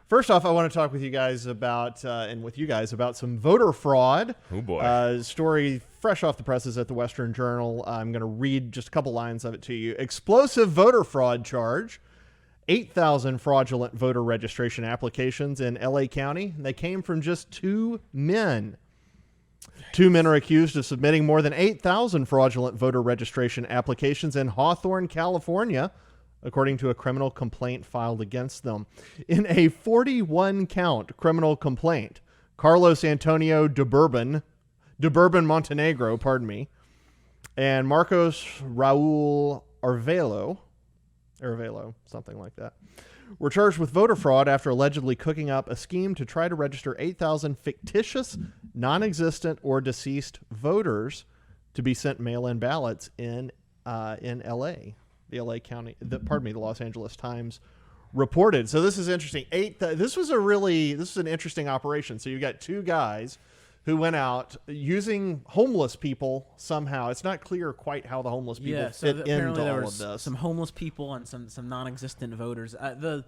First off, I want to talk with you guys about some voter fraud. Oh, boy. Story fresh off the presses at the Western Journal. I'm going to read just a couple lines of it to you. Explosive voter fraud charge. 8,000 fraudulent voter registration applications in L.A. County. They came from just 2 men. 2 men are accused of submitting more than 8,000 fraudulent voter registration applications in Hawthorne, California, according to a criminal complaint filed against them. In a 41-count criminal complaint, Carlos Antonio de Bourbon Montenegro, and Marcos Raul Arvelo, something like that, were charged with voter fraud after allegedly cooking up a scheme to try to register 8,000 fictitious, non-existent, or deceased voters to be sent mail-in ballots in L.A. The L.A. County, the Los Angeles Times reported. So this is interesting. This was an interesting operation. So you got 2 guys who went out using homeless people somehow. It's not clear quite how the homeless people fit into all of this. Some homeless people and some non-existent voters. The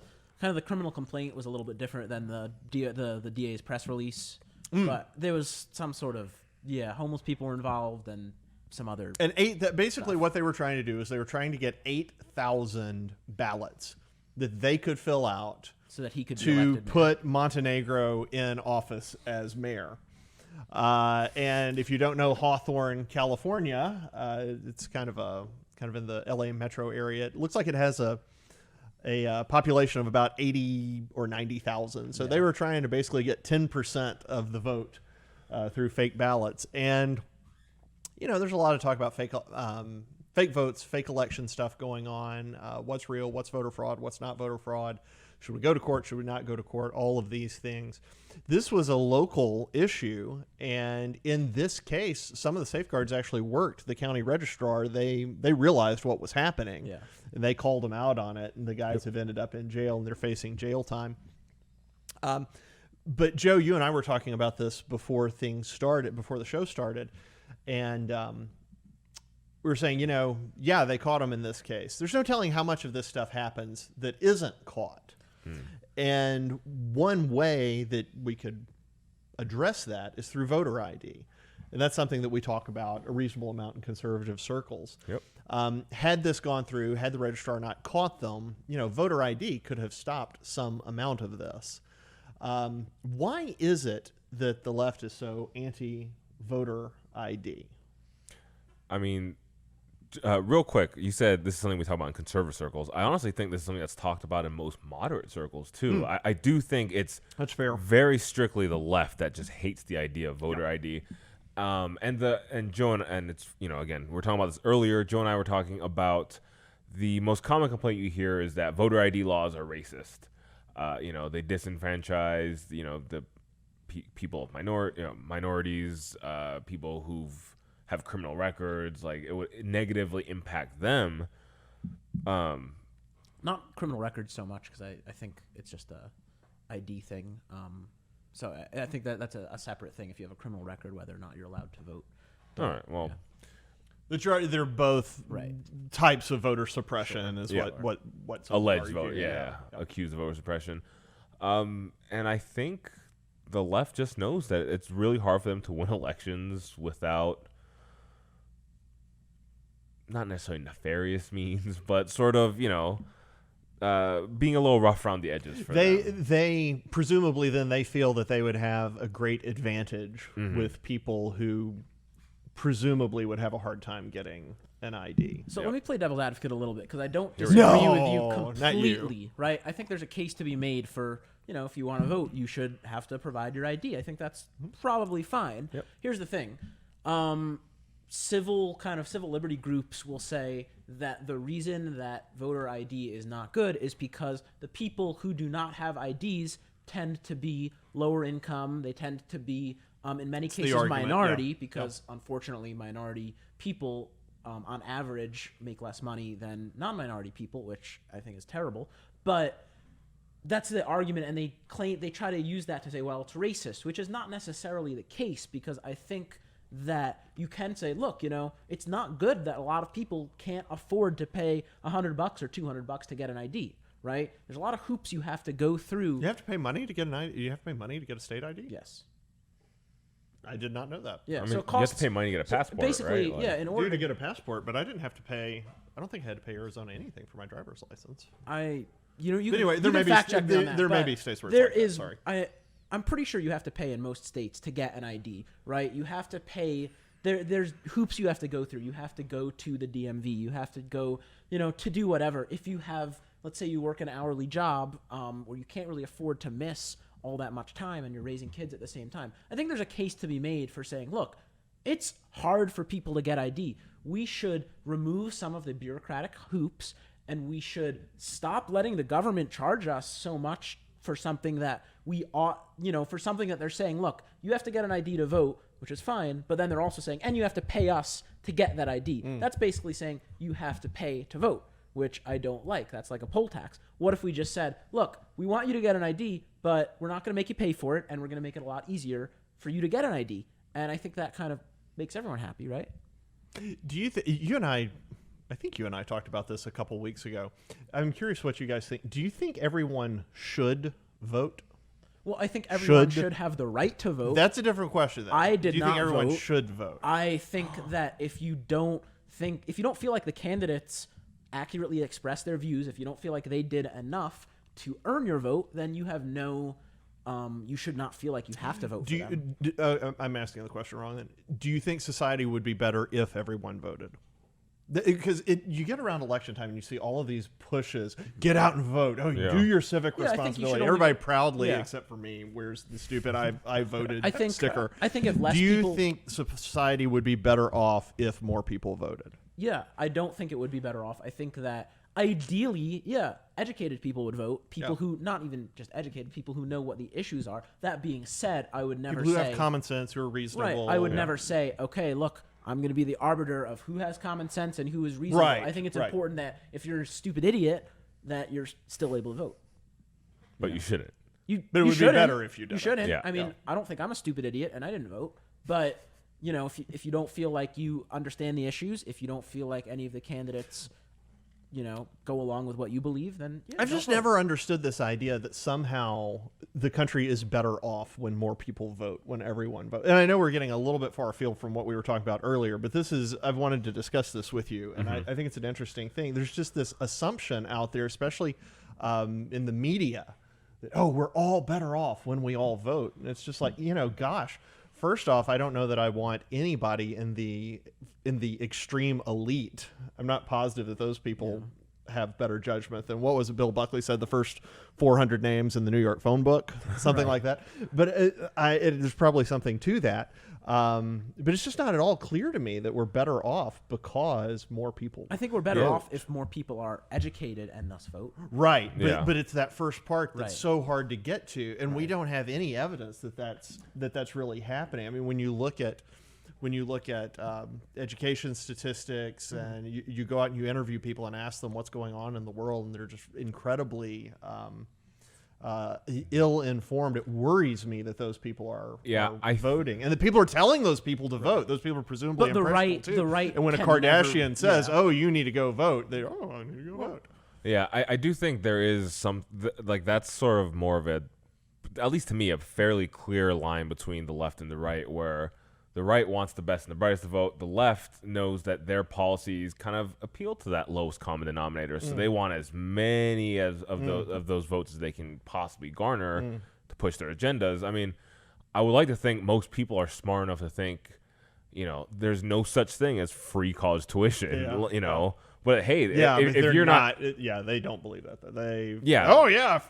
criminal complaint was a little bit different than the DA's press release, but there was some sort of homeless people were involved and some other basically what they were trying to do is they were trying to get 8,000 ballots that they could fill out so that he could put Montenegro in office as mayor. And if you don't know Hawthorne, California, it's kind of in the LA metro area. It looks like it has a population of about 80 or 90,000. So they were trying to basically get 10% of the vote through fake ballots. And there's a lot of talk about fake votes, fake election stuff going on. What's real? What's voter fraud? What's not voter fraud? Should we go to court? Should we not go to court? All of these things. This was a local issue, and in this case, some of the safeguards actually worked. The county registrar, they realized what was happening, and they called them out on it, and the guys have ended up in jail, and they're facing jail time. But Joe, you and I were talking about this before the show started, and we were saying, they caught him in this case. There's no telling how much of this stuff happens that isn't caught. And one way that we could address that is through voter ID. And that's something that we talk about a reasonable amount in conservative circles. Yep. Had this gone through, had the registrar not caught them, voter ID could have stopped some amount of this. Why is it that the left is so anti-voter ID? I mean, real quick, you said this is something we talk about in conservative circles. I honestly think this is something that's talked about in most moderate circles too. I do think that's fair. Very strictly the left that just hates the idea of voter ID. And Joe and it's again, we were talking about this earlier. Joe and I were talking about the most common complaint you hear is that voter ID laws are racist. They disenfranchise the people of minorities, people who've have criminal records, like it would negatively impact them. Not criminal records so much, because I think it's just a ID thing. So I think that's a separate thing if you have a criminal record, whether or not you're allowed to vote. All right, well. They're both types of voter suppression is what alleged vote, accused of voter suppression. And I think the left just knows that it's really hard for them to win elections without not necessarily nefarious means, but sort of, being a little rough around the edges for them. They presumably then they feel that they would have a great advantage with people who presumably would have a hard time getting an ID. So let me play devil's advocate a little bit, because I don't disagree with you completely, right? I think there's a case to be made for, if you want to vote, you should have to provide your ID. I think that's probably fine. Yep. Here's the thing. Civil liberty groups will say that the reason that voter ID is not good is because the people who do not have IDs tend to be lower income. They tend to be, in many cases, minority, because unfortunately minority people on average make less money than non-minority people, which I think is terrible. But that's the argument, and they try to use that to say, well, it's racist, which is not necessarily the case, because I think that you can say, look, it's not good that a lot of people can't afford to pay $100 or $200 to get an ID, right? There's a lot of hoops you have to go through. You have to pay money to get an ID. You have to pay money to get a state ID. Yes. I did not know that. Yeah. I mean, so it costs, you have to pay money to get a passport, basically, right? Like, yeah. In order to get a passport, but I didn't have to pay. I don't think I had to pay Arizona anything for my driver's license. You Anyway, can, there you may can be fact check me on that, there may but be states where it's there like that, is. sorry. I'm pretty sure you have to pay in most states to get an ID, right? You have to pay. There's hoops you have to go through. You have to go to the DMV. You have to go, to do whatever. If you have, let's say you work an hourly job where you can't really afford to miss all that much time and you're raising kids at the same time, I think there's a case to be made for saying, look, it's hard for people to get ID. We should remove some of the bureaucratic hoops, and we should stop letting the government charge us so much for something that we ought, for something that they're saying, look, you have to get an ID to vote, which is fine, but then they're also saying, and you have to pay us to get that ID. That's basically saying you have to pay to vote, which I don't like. That's like a poll tax. What if we just said, look, we want you to get an ID, but we're not going to make you pay for it, and we're going to make it a lot easier for you to get an ID? And I think that kind of makes everyone happy, right? Do you think I think you and I talked about this a couple weeks ago. I'm curious what you guys think. Do you think everyone should vote? Well, I think everyone should have the right to vote. That's a different question. Then. I did Do you not think everyone vote. should vote? I think that if you don't feel like the candidates accurately express their views, if you don't feel like they did enough to earn your vote, then you have no. You should not feel like you have to vote for them. I'm asking the question wrong. Then, do you think society would be better if everyone voted? Because you get around election time and you see all of these pushes, get out and vote. Oh, do your civic responsibility. Everybody proudly, except for me, wears the stupid I voted sticker. I think if less Do you people, think society would be better off if more people voted? Yeah, I don't think it would be better off. I think that ideally, educated people would vote. People who, not even just educated, people who know what the issues are. That being said, I would never people say... who have common sense, who are reasonable. Right, I would never say, okay, look, I'm going to be the arbiter of who has common sense and who is reasonable. Right, I think it's important that if you're a stupid idiot, that you're still able to vote. But you shouldn't. But it would be better if you did. You shouldn't. Yeah. I mean, I don't think I'm a stupid idiot, and I didn't vote. But, if you don't feel like you understand the issues, if you don't feel like any of the candidates... go along with what you believe, then I've just never understood this idea that somehow the country is better off when more people vote, when everyone votes. And I know we're getting a little bit far afield from what we were talking about earlier, but I've wanted to discuss this with you, and I think it's an interesting thing. There's just this assumption out there, especially in the media, that, we're all better off when we all vote. And it's just like, gosh, first off, I don't know that I want anybody in the extreme elite. I'm not positive that those people have better judgment than, what was it Bill Buckley said, the first 400 names in the New York phone book, something like that. But there's probably something to that. But it's just not at all clear to me that we're better off because more people I think we're better off if more people are educated and thus vote. Right. But it's that first part that's Right. so hard to get to, and we don't have any evidence that that's really happening. I mean, when you look at education statistics, and you go out and you interview people and ask them what's going on in the world, and they're just incredibly ill-informed. It worries me that those people are voting, and the people are telling those people to vote. Those people are presumably impressionable too. The right. And when a Kardashian says, "Oh, you need to go vote," they I need to go vote. Yeah, I do think there is some that's sort of more of a, at least to me, a fairly clear line between the left and the right, where the right wants the best and the brightest to vote. The left knows that their policies kind of appeal to that lowest common denominator, so they want as many of those votes as they can possibly garner to push their agendas. I mean, I would like to think most people are smart enough to think, there's no such thing as free college tuition. But hey, if you're not, they don't believe that.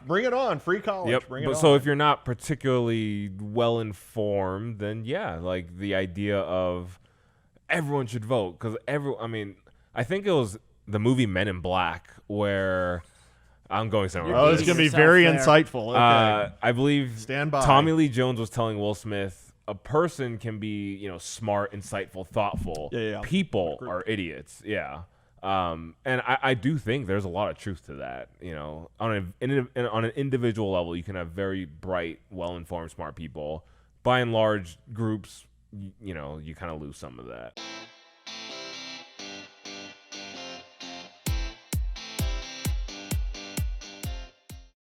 Bring it on, free college. Yep. Bring it on. So if you're not particularly well informed, then like the idea of everyone should vote, because I think it was the movie Men in Black where I'm going somewhere. Oh, it's going to be very insightful. Okay. I believe Stand by. Tommy Lee Jones was telling Will Smith, a person can be smart, insightful, thoughtful. Yeah. People are idiots. Yeah. And I do think there's a lot of truth to that. On an individual level, you can have very bright, well-informed, smart people. By and large, groups, you kind of lose some of that.